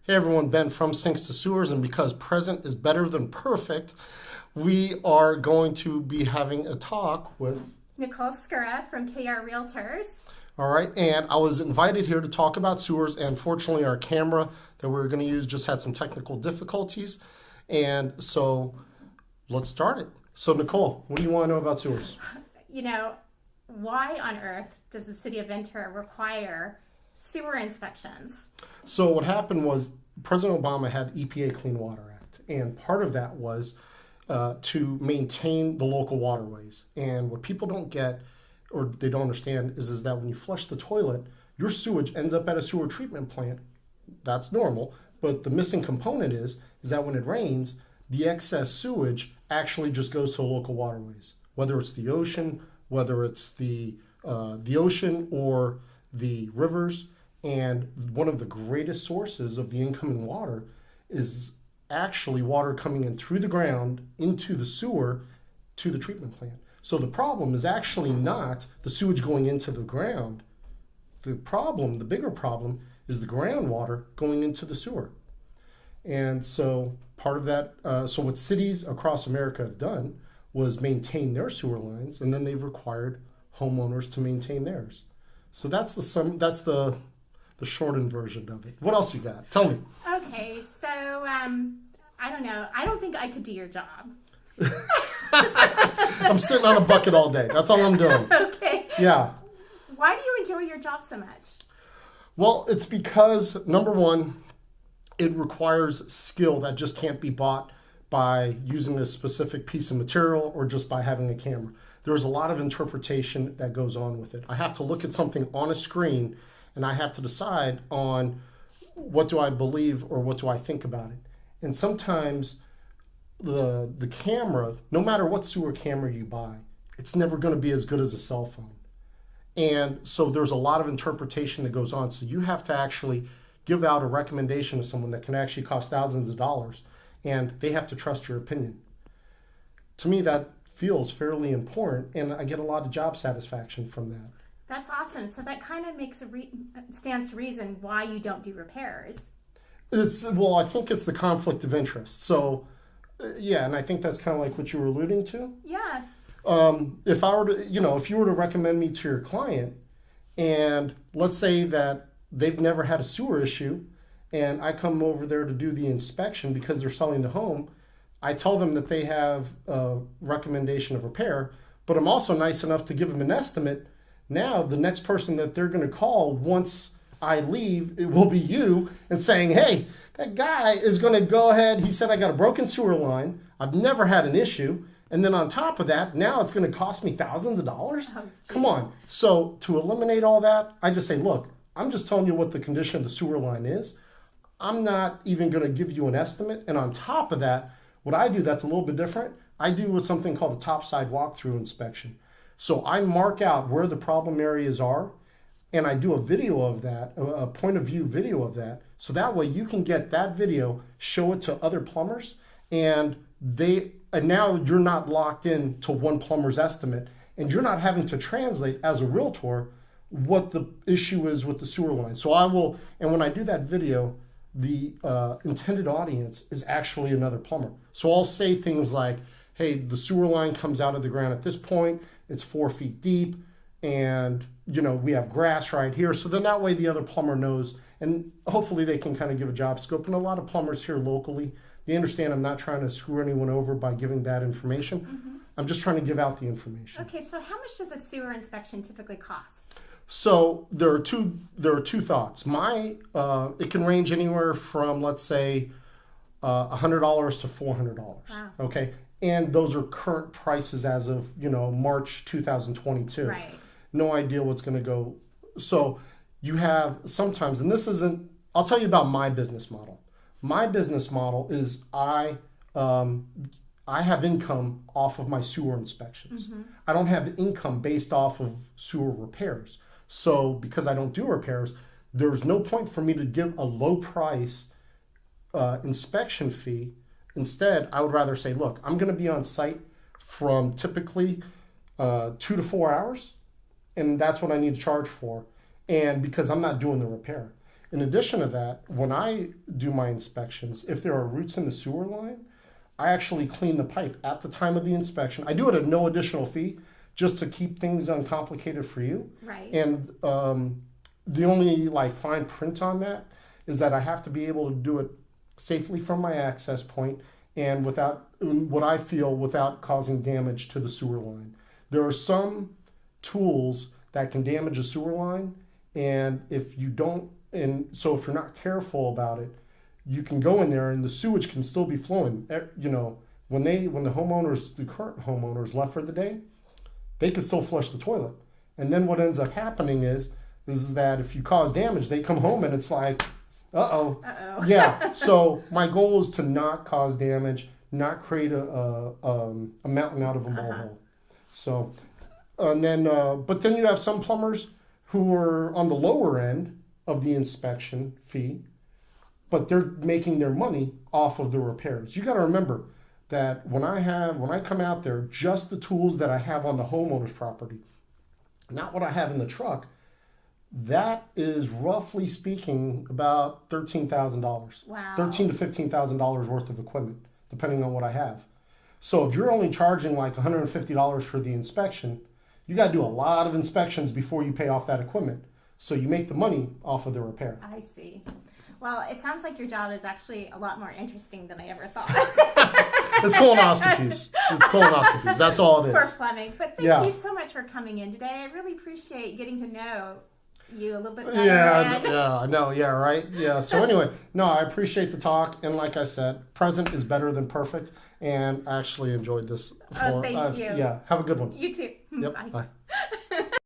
Hey everyone, Ben from Sinks to Sewers, and because present is better than perfect, we are going to be having a talk with Nicole Scurrah from KR Realtors. all right, and I was invited here to talk about sewers, and fortunately our camera that we were going to use just had some technical difficulties, and so let's start it. So Nicole, what do you want to know about sewers? You know, why on earth does the city of Ventura require sewer inspections? So what happened was President Obama had EPA Clean Water Act, and part of that was to maintain the local waterways. And what people don't get or they don't understand is that when you flush the toilet, your sewage ends up at a sewer treatment plant. That's normal, but the missing component is that when it rains, the excess sewage actually just goes to the local waterways, whether it's the ocean, whether it's the ocean or the rivers. And one of the greatest sources of the incoming water is actually water coming in through the ground into the sewer to the treatment plant. So the problem is actually not the sewage going into the ground. The bigger problem, is the groundwater going into the sewer. And so part of that, so what cities across America have done was maintain their sewer lines, and then they've required homeowners to maintain theirs. So that's the shortened version of it. What else you got? Tell me. Okay, so I don't know. I don't think I could do your job. I'm sitting on a bucket all day. That's all I'm doing. Okay. Yeah. Why do you enjoy your job so much? Well, it's because, number one, it requires skill that just can't be bought by using a specific piece of material or just by having a camera. There's a lot of interpretation that goes on with it. I have to look at something on a screen and I have to decide on what do I believe or what do I think about it. And sometimes the camera, no matter what sewer camera you buy, it's never going to be as good as a cell phone. And so there's a lot of interpretation that goes on. So you have to actually give out a recommendation to someone that can actually cost thousands of dollars, and they have to trust your opinion. To me, that feels fairly important, and I get a lot of job satisfaction from that. That's awesome. So that kind of stands to reason why you don't do repairs. Well, I think it's the conflict of interest. So, yeah, and I think that's kind of like what you were alluding to. Yes. If I were to, if you were to recommend me to your client, and let's say that they've never had a sewer issue, and I come over there to do the inspection because they're selling the home, I tell them that they have a recommendation of repair, but I'm also nice enough to give them an estimate. Now, the next person that they're going to call once I leave, it will be you, and saying, hey, that guy is going to go ahead. He said I got a broken sewer line. I've never had an issue. And then on top of that, now it's going to cost me thousands of dollars. Oh, come on. So to eliminate all that, I just say, look, I'm just telling you what the condition of the sewer line is. I'm not even going to give you an estimate. And on top of that, what I do that's a little bit different, I do something called a topside walkthrough inspection. So I mark out where the problem areas are, and I do a video of that, a point of view video of that. So that way you can get that video, show it to other plumbers, and now you're not locked in to one plumber's estimate, and you're not having to translate as a realtor what the issue is with the sewer line. So and when I do that video, the intended audience is actually another plumber. So I'll say things like, hey, the sewer line comes out of the ground at this point, it's 4 feet deep, and we have grass right here. So then that way the other plumber knows, and hopefully they can kind of give a job scope. And a lot of plumbers here locally, they understand I'm not trying to screw anyone over by giving bad information. Mm-hmm. I'm just trying to give out the information. Okay, so how much does a sewer inspection typically cost? So there are two thoughts. It can range anywhere from, let's say, $100 to $400. Wow. Okay, and those are current prices as of March 2022. Right. No idea what's going to go. So you have sometimes, and this isn't. I'll tell you about my business model. My business model is I have income off of my sewer inspections. Mm-hmm. I don't have income based off of sewer repairs. So because I don't do repairs, there's no point for me to give a low price inspection fee. Instead, I would rather say, look, I'm going to be on site from typically 2 to 4 hours, and that's what I need to charge for. And because I'm not doing the repair. In addition to that, when I do my inspections, if there are roots in the sewer line, I actually clean the pipe at the time of the inspection. I do it at no additional fee, just to keep things uncomplicated for you. Right. And the only like fine print on that is that I have to be able to do it safely from my access point and without what I feel without causing damage to the sewer line. There are some tools that can damage a sewer line, and if you don't, and so if you're not careful about it, you can go in there and the sewage can still be flowing. You know, when the homeowners, the current homeowners left for the day, they can still flush the toilet. And then what ends up happening is that if you cause damage, they come home and it's like, uh-oh. Uh-oh. Yeah. So my goal is to not cause damage, not create a mountain out of a molehill. So, and then, but then you have some plumbers who are on the lower end of the inspection fee, but they're making their money off of the repairs. You got to remember that when I come out there, just the tools that I have on the homeowner's property, not what I have in the truck, that is roughly speaking about $13,000. Wow. $13,000 to $15,000 worth of equipment, depending on what I have. So if you're only charging like $150 for the inspection, you got to do a lot of inspections before you pay off that equipment. So you make the money off of the repair. I see. Well, it sounds like your job is actually a lot more interesting than I ever thought. It's colonoscopies. It's colonoscopies. That's all it For is. plumbing. But thank you so much for coming in today. I really appreciate getting to know you a little bit better. Yeah, I know. Yeah, right. Yeah. So anyway, no, I appreciate the talk, and like I said, present is better than perfect, and I actually enjoyed this. Oh, thank you. Yeah. Have a good one. You too. Yep. Bye. Bye.